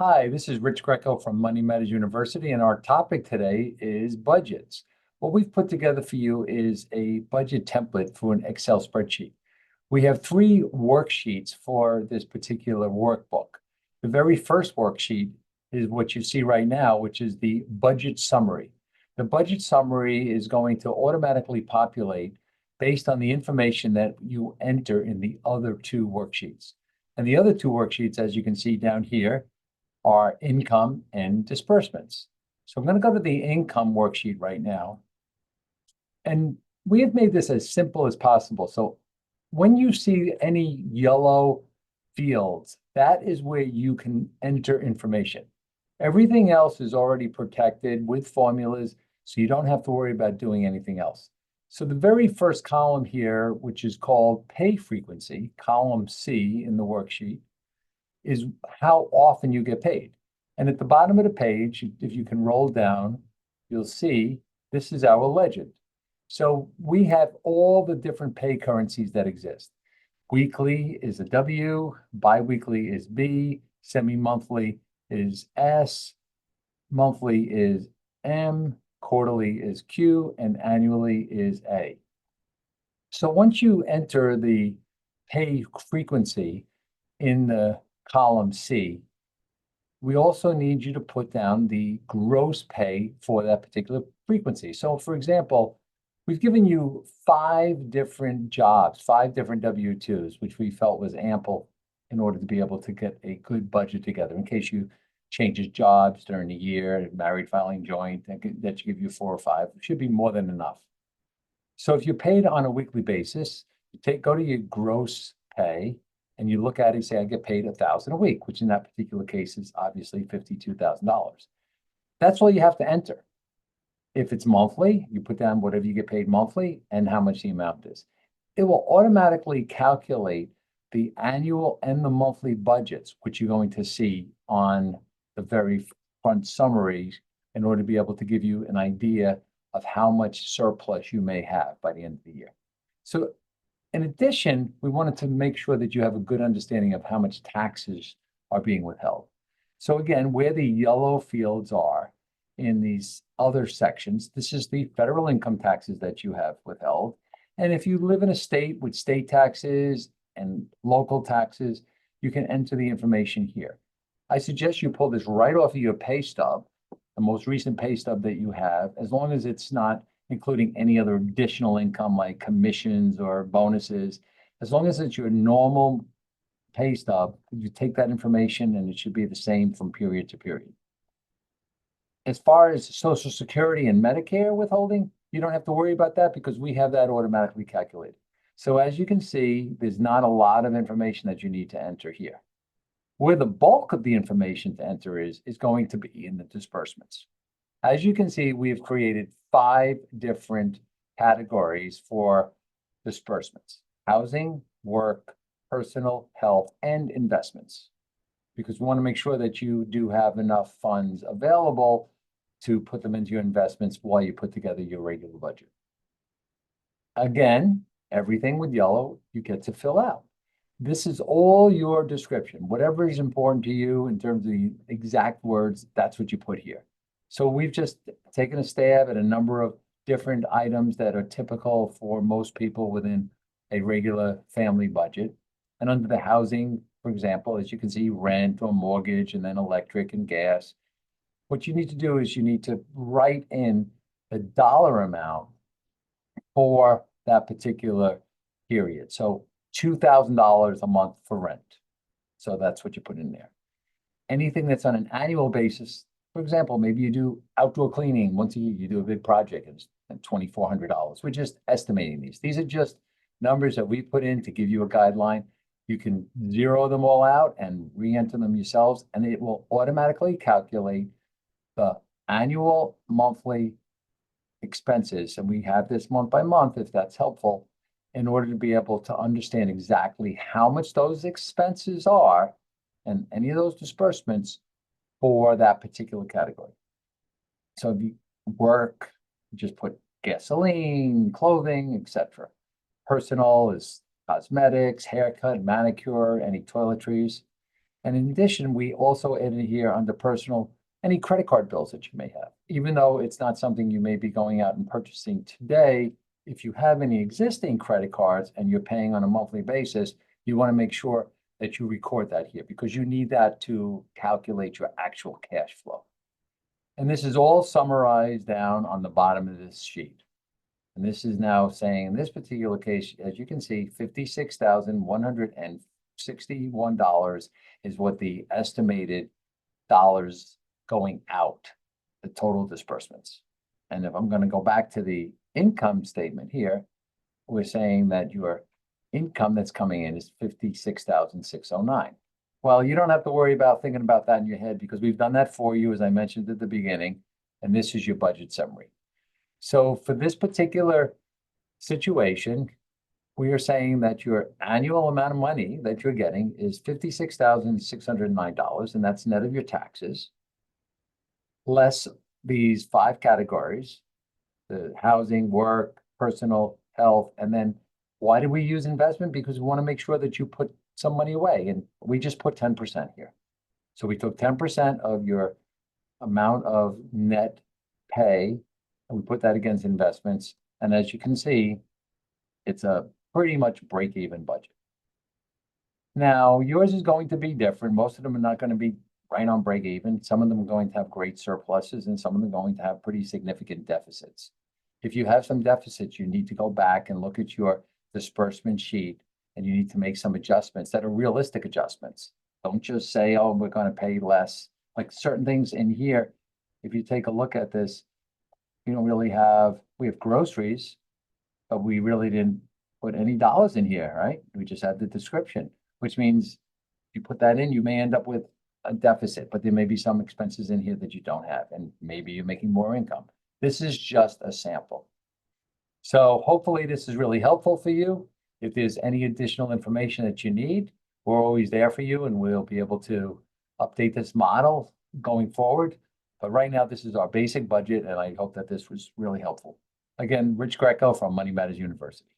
Hi, this is Rich Greco from Money Matters University, and our topic today is budgets. What we've put together for you is a budget template for an Excel spreadsheet. We have three worksheets for this particular workbook. The very first worksheet is what you see right now, which is the budget summary. The budget summary is going to automatically populate based on the information that you enter in the other two worksheets. And the other two worksheets, as you can see down here, are income and disbursements. So I'm going to go to the income worksheet right now. And we have made this as simple as possible. So when you see any yellow fields, that is where you can enter information. Everything else is already protected with formulas, so you don't have to worry about doing anything else. So the very first column here, which is called pay frequency, column C in the worksheet, is how often you get paid. And at the bottom of the page, if you can roll down, you'll see this is our legend. So we have all the different pay currencies that exist. Weekly is a W, biweekly is B, semi-monthly is S, monthly is M, quarterly is Q, and annually is A. So once you enter the pay frequency in the column C, we also need you to put down the gross pay for that particular frequency. So for example, we've given you five different jobs, five different W-2s, which we felt was ample in order to be able to get a good budget together in case you changes jobs during the year, married, filing joint, that should give you four or five. It should be more than enough. So if you're paid on a weekly basis, go to your gross pay and you look at it and say, I get paid 1,000 a week, which in that particular case is obviously $52,000. That's all you have to enter. If it's monthly, you put down whatever you get paid monthly and how much the amount is. It will automatically calculate the annual and the monthly budgets, which you're going to see on the very front summary in order to be able to give you an idea of how much surplus you may have by the end of the year. So in addition, we wanted to make sure that you have a good understanding of how much taxes are being withheld. So again, where the yellow fields are in these other sections, this is the federal income taxes that you have withheld. And if you live in a state with state taxes and local taxes, you can enter the information here. I suggest you pull this right off of your pay stub, the most recent pay stub that you have, as long as it's not including any other additional income like commissions or bonuses. As long as it's your normal pay stub, you take that information and it should be the same from period to period. As far as Social Security and Medicare withholding, you don't have to worry about that because we have that automatically calculated. So as you can see, there's not a lot of information that you need to enter here. Where the bulk of the information to enter is going to be in the disbursements. As you can see, we've created five different categories for disbursements: housing, work, personal, health, and investments. Because we want to make sure that you do have enough funds available to put them into your investments while you put together your regular budget. Again, everything with yellow you get to fill out. This is all your description. Whatever is important to you in terms of the exact words, that's what you put here. So we've just taken a stab at a number of different items that are typical for most people within a regular family budget. And under the housing, for example, as you can see, rent or mortgage, and then electric and gas. What you need to do is you need to write in the dollar amount for that particular period. So $2,000 a month for rent. So that's what you put in there. Anything that's on an annual basis, for example, maybe you do outdoor cleaning once a year, you do a big project and it's $2,400. We're just estimating these. These are just numbers that we put in to give you a guideline. You can zero them all out and re-enter them yourselves, and it will automatically calculate the annual, monthly expenses. And we have this month by month, if that's helpful, in order to be able to understand exactly how much those expenses are and any of those disbursements for that particular category. So if you work, you just put gasoline, clothing, etc. Personal is cosmetics, haircut, manicure, any toiletries. And in addition, we also added here under personal, any credit card bills that you may have. Even though it's not something you may be going out and purchasing today, if you have any existing credit cards and you're paying on a monthly basis, you want to make sure that you record that here because you need that to calculate your actual cash flow. And this is all summarized down on the bottom of this sheet. And this is now saying in this particular case, as you can see, $56,161 is what the estimated dollars going out, the total disbursements. And if I'm going to go back to the income statement here, we're saying that your income that's coming in is 56,609. Well, you don't have to worry about thinking about that in your head because we've done that for you, as I mentioned at the beginning, and this is your budget summary. So for this particular situation, we are saying that your annual amount of money that you're getting is $56,609, and that's net of your taxes, less these 5 categories, the housing, work, personal, health, and then why did we use investment? Because we want to make sure that you put some money away, and we just put 10% here. So we took 10% of your amount of net pay, and we put that against investments. And as you can see, it's a pretty much break-even budget. Now, yours is going to be different. Most of them are not going to be right on break-even. Some of them are going to have great surpluses, and some of them are going to have pretty significant deficits. If you have some deficits, you need to go back and look at your disbursement sheet, and you need to make some adjustments that are realistic adjustments. Don't just say, oh, we're going to pay less. Like certain things in here, if you take a look at this, you don't really have, we have groceries, but we really didn't put any dollars in here, right? We just had the description, which means you put that in, you may end up with a deficit, but there may be some expenses in here that you don't have, and maybe you're making more income. This is just a sample. So hopefully this is really helpful for you. If there's any additional information that you need, we're always there for you, and we'll be able to update this model going forward. But right now, this is our basic budget, and I hope that this was really helpful. Again, Rich Greco from Money Matters University.